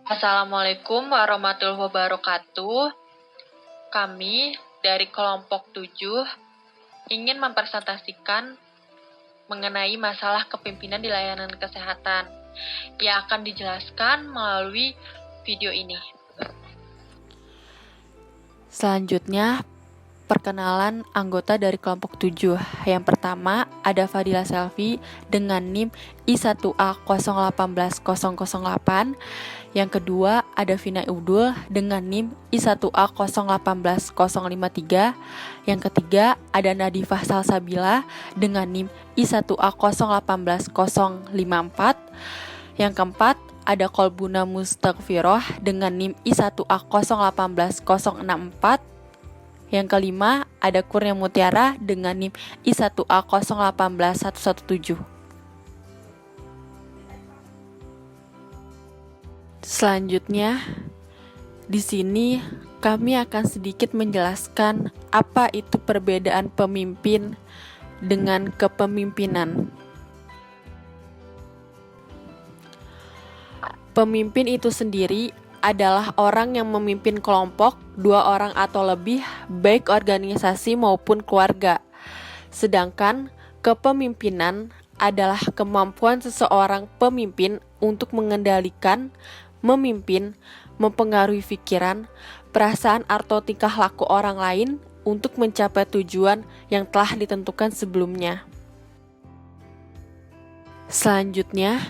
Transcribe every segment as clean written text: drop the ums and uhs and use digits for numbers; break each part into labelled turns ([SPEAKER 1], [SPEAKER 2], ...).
[SPEAKER 1] Assalamualaikum warahmatullahi wabarakatuh. Kami dari kelompok 7 ingin mempresentasikan mengenai masalah kepemimpinan di layanan kesehatan yang akan dijelaskan melalui video ini.
[SPEAKER 2] Selanjutnya, perkenalan anggota dari kelompok 7. Yang pertama, ada Fadila Selvi dengan NIM I1A018008. Yang kedua, ada Vina Udul dengan NIM I1A018053. Yang ketiga, ada Nadifah Salsabila dengan NIM I1A018054. Yang keempat, ada Kolbuna Mustaqfiroh dengan NIM I1A018064. Yang kelima, ada Kurnia Mutiara dengan NIM I1A018117. Selanjutnya, di sini kami akan sedikit menjelaskan apa itu perbedaan pemimpin dengan kepemimpinan. Pemimpin itu sendiri adalah orang yang memimpin kelompok, 2 orang atau lebih, baik organisasi maupun keluarga. Sedangkan kepemimpinan adalah kemampuan seseorang pemimpin untuk mengendalikan, memimpin, mempengaruhi pikiran, perasaan atau tingkah laku orang lain untuk mencapai tujuan yang telah ditentukan sebelumnya. Selanjutnya,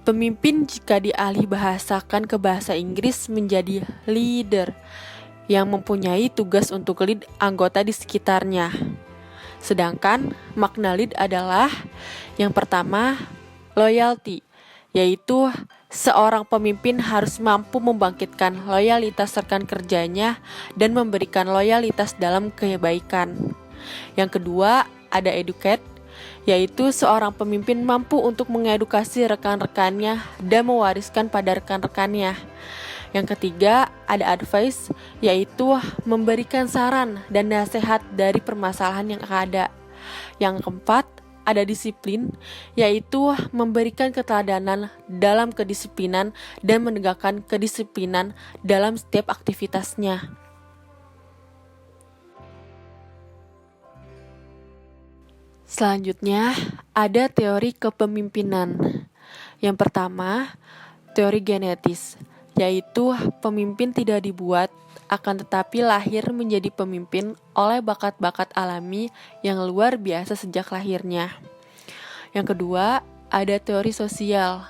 [SPEAKER 2] pemimpin jika dialih bahasakan ke bahasa Inggris menjadi leader yang mempunyai tugas untuk lead anggota di sekitarnya. Sedangkan makna lead adalah yang pertama, loyalty, yaitu seorang pemimpin harus mampu membangkitkan loyalitas rekan kerjanya dan memberikan loyalitas dalam kebaikan. Yang kedua, ada educate, yaitu seorang pemimpin mampu untuk mengedukasi rekan-rekannya dan mewariskan pada rekan-rekannya. Yang ketiga, ada advice, yaitu memberikan saran dan nasihat dari permasalahan yang ada. Yang keempat, ada disiplin, yaitu memberikan keteladanan dalam kedisiplinan dan menegakkan kedisiplinan dalam setiap aktivitasnya. Selanjutnya, ada teori kepemimpinan. Yang pertama, teori genetis, yaitu pemimpin tidak dibuat, akan tetapi lahir menjadi pemimpin oleh bakat-bakat alami yang luar biasa sejak lahirnya. Yang kedua, ada teori sosial,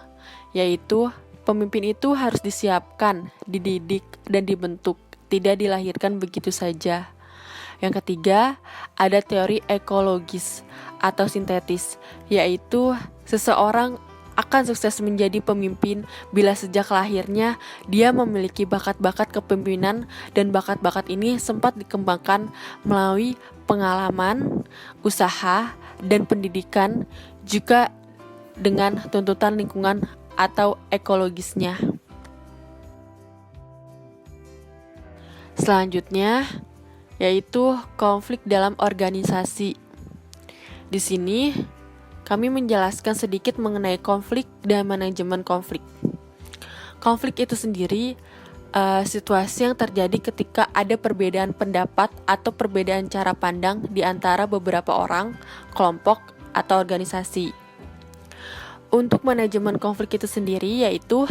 [SPEAKER 2] yaitu pemimpin itu harus disiapkan, dididik, dan dibentuk, tidak dilahirkan begitu saja. Yang ketiga, ada teori ekologis atau sintetis, yaitu seseorang akan sukses menjadi pemimpin bila sejak lahirnya dia memiliki bakat-bakat kepemimpinan dan bakat-bakat ini sempat dikembangkan melalui pengalaman, usaha, dan pendidikan, juga dengan tuntutan lingkungan atau ekologisnya. Selanjutnya, yaitu konflik dalam organisasi. Di sini, kami menjelaskan sedikit mengenai konflik dan manajemen konflik. Konflik itu sendiri situasi yang terjadi ketika ada perbedaan pendapat atau perbedaan cara pandang di antara beberapa orang, kelompok, atau organisasi. Untuk manajemen konflik itu sendiri yaitu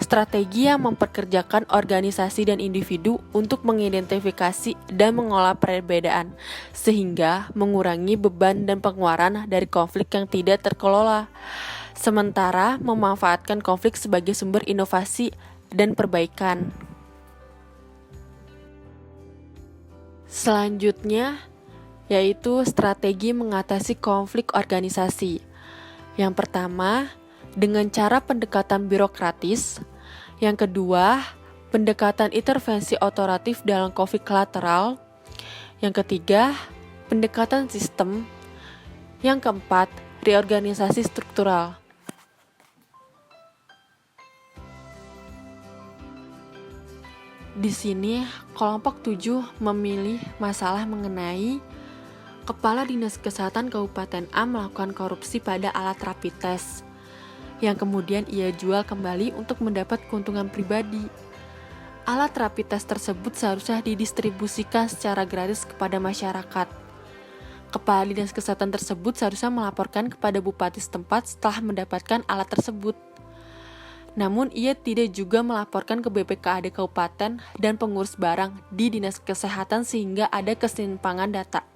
[SPEAKER 2] strategi yang memperkerjakan organisasi dan individu untuk mengidentifikasi dan mengolah perbedaan sehingga mengurangi beban dan pengeluaran dari konflik yang tidak terkelola, sementara memanfaatkan konflik sebagai sumber inovasi dan perbaikan. Selanjutnya yaitu strategi mengatasi konflik organisasi. Yang pertama, dengan cara pendekatan birokratis. Yang kedua, pendekatan intervensi otoratif dalam konflik lateral. Yang ketiga, pendekatan sistem. Yang keempat, reorganisasi struktural. Di sini, kelompok 7 memilih masalah mengenai Kepala Dinas Kesehatan Kabupaten A melakukan korupsi pada alat rapid test. yang kemudian ia jual kembali untuk mendapat keuntungan pribadi. Alat rapid test tersebut seharusnya didistribusikan secara gratis kepada masyarakat. Kepala Dinas Kesehatan tersebut seharusnya melaporkan kepada bupati setempat setelah mendapatkan alat tersebut. Namun ia tidak juga melaporkan ke BPKAD Kabupaten dan pengurus barang di Dinas Kesehatan sehingga ada ketimpangan data.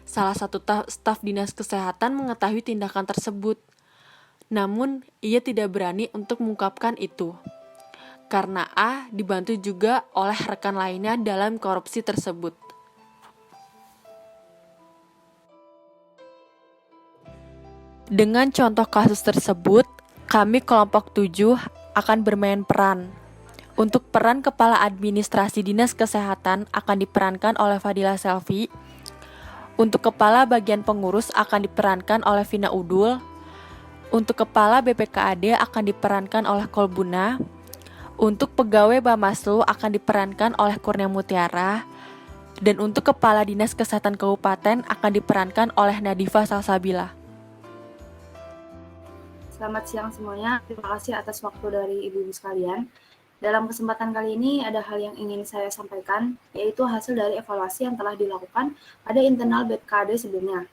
[SPEAKER 2] Salah satu staf Dinas Kesehatan mengetahui tindakan tersebut, namun ia tidak berani untuk mengungkapkan itu. Karena A dibantu juga oleh rekan lainnya dalam korupsi tersebut. Dengan contoh kasus tersebut, kami kelompok 7 akan bermain peran. Untuk peran Kepala Administrasi Dinas Kesehatan akan diperankan oleh Fadila Selvi. Untuk Kepala Bagian Pengurus akan diperankan oleh Vina Udul. Untuk Kepala BPKAD akan diperankan oleh Kolbuna. Untuk Pegawai Bawaslu akan diperankan oleh Kurnia Mutiara. Dan untuk Kepala Dinas Kesehatan Kabupaten akan diperankan oleh Nadifa Salsabila.
[SPEAKER 3] Selamat siang semuanya, terima kasih atas waktu dari ibu-ibu sekalian. Dalam kesempatan kali ini ada hal yang ingin saya sampaikan, yaitu hasil dari evaluasi yang telah dilakukan pada internal BPKAD sebelumnya.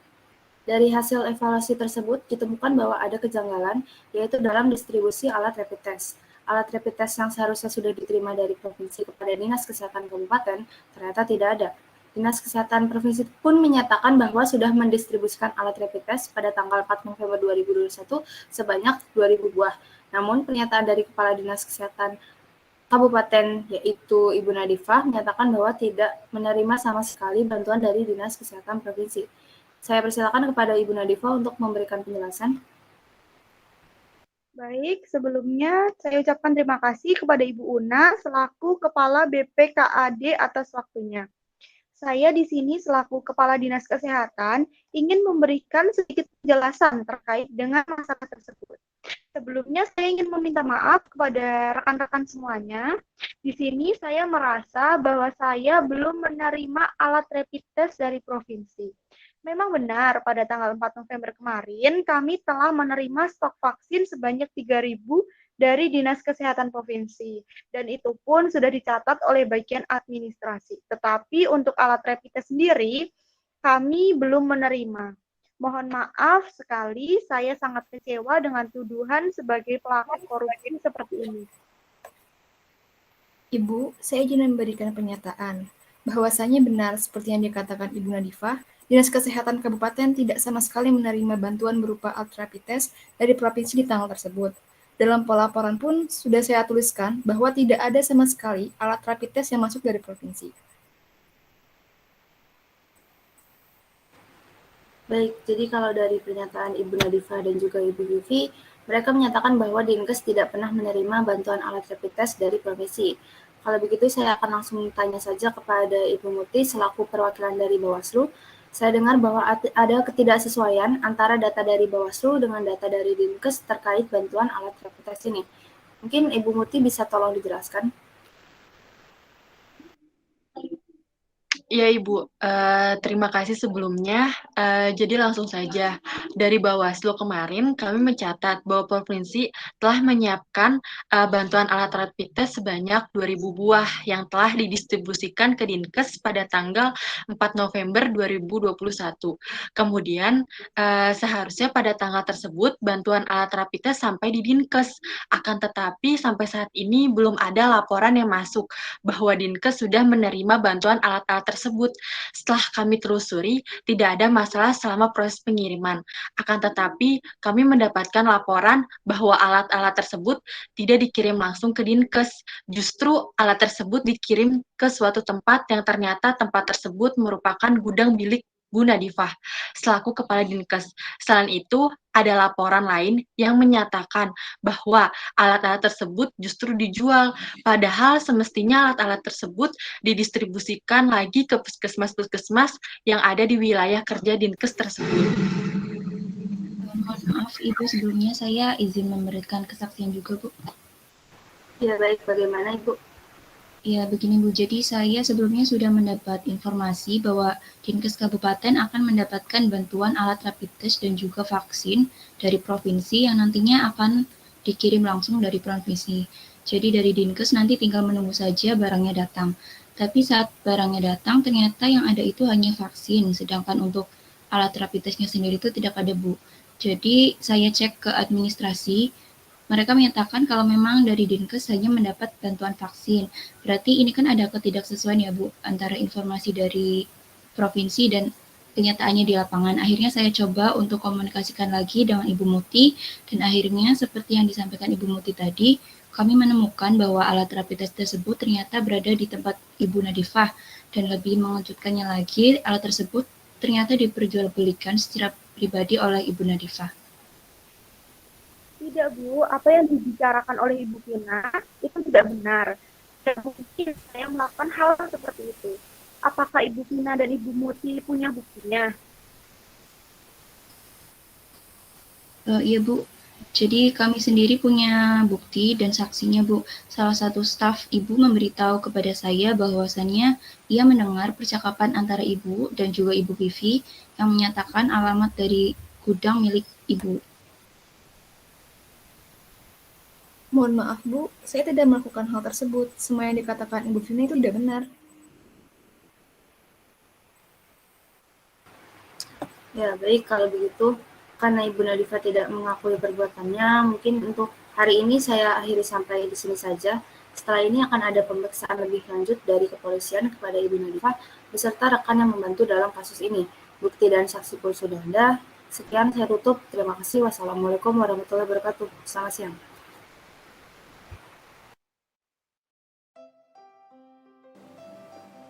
[SPEAKER 3] Dari hasil evaluasi tersebut ditemukan bahwa ada kejanggalan, yaitu dalam distribusi alat rapid test. Alat rapid test yang seharusnya sudah diterima dari provinsi kepada Dinas Kesehatan Kabupaten ternyata tidak ada. Dinas Kesehatan Provinsi pun menyatakan bahwa sudah mendistribusikan alat rapid test pada tanggal 4 November 2021 sebanyak 2.000 buah. Namun pernyataan dari Kepala Dinas Kesehatan Kabupaten yaitu Ibu Nadifah menyatakan bahwa tidak menerima sama sekali bantuan dari Dinas Kesehatan Provinsi. Saya persilakan kepada Ibu Nadifah untuk memberikan penjelasan.
[SPEAKER 4] Baik, sebelumnya saya ucapkan terima kasih kepada Ibu Una selaku Kepala BPKAD atas waktunya. Saya di sini selaku Kepala Dinas Kesehatan ingin memberikan sedikit penjelasan terkait dengan masalah tersebut. Sebelumnya saya ingin meminta maaf kepada rekan-rekan semuanya. Di sini saya merasa bahwa saya belum menerima alat rapid test dari provinsi. Memang benar pada tanggal 4 November kemarin kami telah menerima stok vaksin sebanyak 3.000 dari Dinas Kesehatan Provinsi, dan itu pun sudah dicatat oleh bagian administrasi. Tetapi untuk alat rapid test sendiri, kami belum menerima. Mohon maaf sekali, saya sangat kecewa dengan tuduhan sebagai pelaku korupsi seperti ini.
[SPEAKER 5] Ibu, saya izin memberikan pernyataan. Bahwasanya benar seperti yang dikatakan Ibu Nadifah, Dinas Kesehatan Kabupaten tidak sama sekali menerima bantuan berupa alat rapid test dari provinsi di tanggal tersebut. Dalam pelaporan pun sudah saya tuliskan bahwa tidak ada sama sekali alat rapid test yang masuk dari provinsi.
[SPEAKER 3] Baik, jadi kalau dari pernyataan Ibu Nadifah dan juga Ibu Yufi, mereka menyatakan bahwa Dinkes tidak pernah menerima bantuan alat rapid test dari provinsi. Kalau begitu saya akan langsung tanya saja kepada Ibu Muti selaku perwakilan dari Bawaslu. Saya dengar bahwa ada ketidaksesuaian antara data dari Bawaslu dengan data dari Dinkes terkait bantuan alat rapid test ini. Mungkin Ibu Muti bisa tolong dijelaskan?
[SPEAKER 1] Ya Ibu, terima kasih sebelumnya. Jadi langsung saja, dari Bawaslu kemarin kami mencatat bahwa Provinsi telah menyiapkan bantuan alat rapid test sebanyak 2.000 buah yang telah didistribusikan ke Dinkes pada tanggal 4 November 2021. Kemudian seharusnya pada tanggal tersebut bantuan alat rapid test sampai di Dinkes. Akan tetapi sampai saat ini belum ada laporan yang masuk bahwa Dinkes sudah menerima bantuan alat-alat tersebut. Setelah kami telusuri, tidak ada masalah selama proses pengiriman. Akan tetapi, kami mendapatkan laporan bahwa alat-alat tersebut tidak dikirim langsung ke Dinkes. Justru alat tersebut dikirim ke suatu tempat yang ternyata tempat tersebut merupakan gudang milik Bu Nadifah selaku Kepala Dinkes. Selain itu, ada laporan lain yang menyatakan bahwa alat-alat tersebut justru dijual, padahal semestinya alat-alat tersebut didistribusikan lagi ke puskesmas-puskesmas yang ada di wilayah kerja Dinkes tersebut.
[SPEAKER 5] Mohon maaf Ibu, sebelumnya saya izin memberikan kesaksian juga Bu.
[SPEAKER 3] Ya baik, bagaimana Ibu?
[SPEAKER 6] Ya, begini Bu, jadi saya sebelumnya sudah mendapat informasi bahwa Dinkes Kabupaten akan mendapatkan bantuan alat rapid test dan juga vaksin dari provinsi yang nantinya akan dikirim langsung dari provinsi. Jadi dari Dinkes nanti tinggal menunggu saja barangnya datang. Tapi saat barangnya datang ternyata yang ada itu hanya vaksin, sedangkan untuk alat rapid testnya sendiri itu tidak ada Bu. Jadi saya cek ke administrasi, mereka menyatakan kalau memang dari Dinkes hanya mendapat bantuan vaksin. Berarti ini kan ada ketidaksesuaian ya Bu, antara informasi dari provinsi dan kenyataannya di lapangan. Akhirnya saya coba untuk komunikasikan lagi dengan Ibu Muti, dan akhirnya seperti yang disampaikan Ibu Muti tadi, kami menemukan bahwa alat rapid test tersebut ternyata berada di tempat Ibu Nadifah, dan lebih mengejutkannya lagi, alat tersebut ternyata diperjualbelikan secara pribadi oleh Ibu Nadifah.
[SPEAKER 4] Tidak, Bu. Apa yang dibicarakan oleh Ibu Vina itu tidak benar. Tidak mungkin saya melakukan hal seperti itu. Apakah Ibu Vina dan Ibu Muti punya buktinya?
[SPEAKER 6] Iya Bu, jadi kami sendiri punya bukti dan saksinya Bu. Salah satu staf Ibu memberitahu kepada saya bahwasannya ia mendengar percakapan antara Ibu dan juga Ibu Vivi yang menyatakan alamat dari gudang milik Ibu.
[SPEAKER 5] Mohon maaf Bu, saya tidak melakukan hal tersebut. Semua yang dikatakan Ibu Vina itu tidak benar.
[SPEAKER 3] Ya, baik kalau begitu. Karena Ibu Nadifah tidak mengakui perbuatannya, mungkin untuk hari ini saya akhiri sampai di sini saja. Setelah ini akan ada pemeriksaan lebih lanjut dari kepolisian kepada Ibu Nadifah beserta rekan yang membantu dalam kasus ini. Bukti dan saksi pun sudah ada. Sekian saya tutup. Terima kasih. Wassalamualaikum warahmatullahi wabarakatuh. Selamat siang.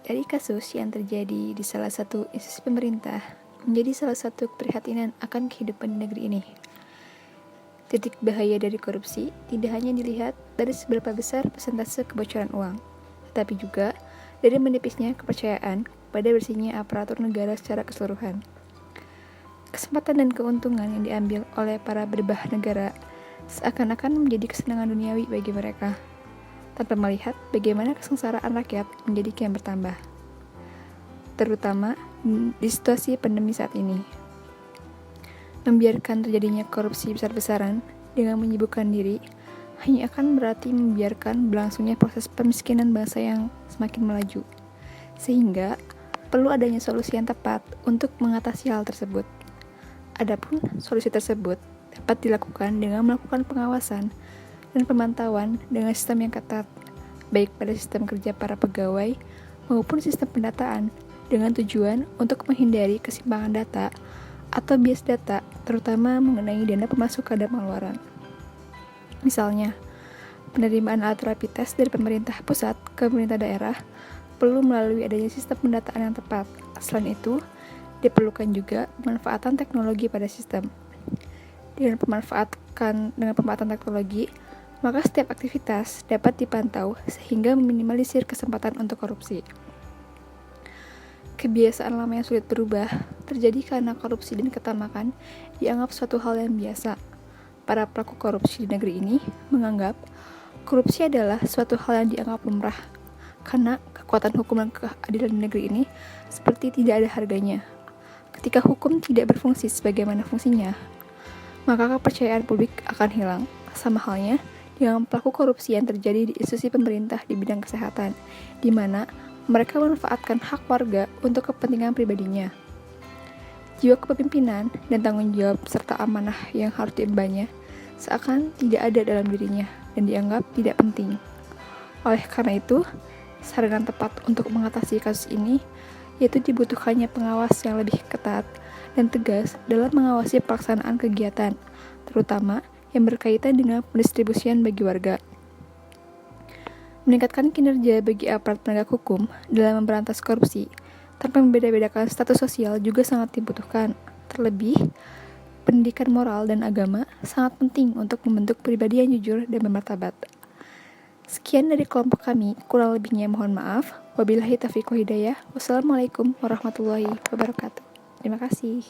[SPEAKER 5] Dari kasus yang terjadi di salah satu institusi pemerintah menjadi salah satu keprihatinan akan kehidupan di negeri ini. Titik bahaya dari korupsi tidak hanya dilihat dari seberapa besar persentase kebocoran uang, tetapi juga dari menipisnya kepercayaan pada bersihnya aparatur negara secara keseluruhan. Kesempatan dan keuntungan yang diambil oleh para berbah negara seakan-akan menjadi kesenangan duniawi bagi mereka, tanpa melihat bagaimana kesengsaraan rakyat menjadi kian bertambah, terutama di situasi pandemi saat ini. Membiarkan terjadinya korupsi besar-besaran dengan menyibukkan diri hanya akan berarti membiarkan berlangsungnya proses pemiskinan bangsa yang semakin melaju, sehingga perlu adanya solusi yang tepat untuk mengatasi hal tersebut. Adapun solusi tersebut dapat dilakukan dengan melakukan pengawasan dan pemantauan dengan sistem yang ketat, baik pada sistem kerja para pegawai maupun sistem pendataan, dengan tujuan untuk menghindari kesimpangan data atau bias data, terutama mengenai dana pemasukan dan pengeluaran. Misalnya, penerimaan alat rapid test dari pemerintah pusat ke pemerintah daerah perlu melalui adanya sistem pendataan yang tepat. Selain itu, diperlukan juga pemanfaatan teknologi pada sistem. Dengan pemanfaatan teknologi, maka setiap aktivitas dapat dipantau sehingga meminimalisir kesempatan untuk korupsi. Kebiasaan lama yang sulit berubah terjadi karena korupsi dan ketamakan dianggap suatu hal yang biasa. Para pelaku korupsi di negeri ini menganggap korupsi adalah suatu hal yang dianggap lumrah, karena kekuatan hukum dan keadilan di negeri ini seperti tidak ada harganya. Ketika hukum tidak berfungsi sebagaimana fungsinya, maka kepercayaan publik akan hilang. Sama halnya dengan pelaku korupsi yang terjadi di institusi pemerintah di bidang kesehatan, di mana mereka memanfaatkan hak warga untuk kepentingan pribadinya. Jiwa kepemimpinan dan tanggung jawab serta amanah yang harus diembannya seakan tidak ada dalam dirinya dan dianggap tidak penting. Oleh karena itu, saran tepat untuk mengatasi kasus ini yaitu dibutuhkannya pengawas yang lebih ketat dan tegas dalam mengawasi pelaksanaan kegiatan, terutama yang berkaitan dengan pendistribusian bagi warga. Meningkatkan kinerja bagi aparat penegak hukum dalam memberantas korupsi tanpa membeda-bedakan status sosial juga sangat dibutuhkan. Terlebih, pendidikan moral dan agama sangat penting untuk membentuk pribadi yang jujur dan bermartabat. Sekian dari kelompok kami, kurang lebihnya mohon maaf. Wabillahi taufiq wal hidayah. Wassalamualaikum warahmatullahi wabarakatuh. Terima kasih.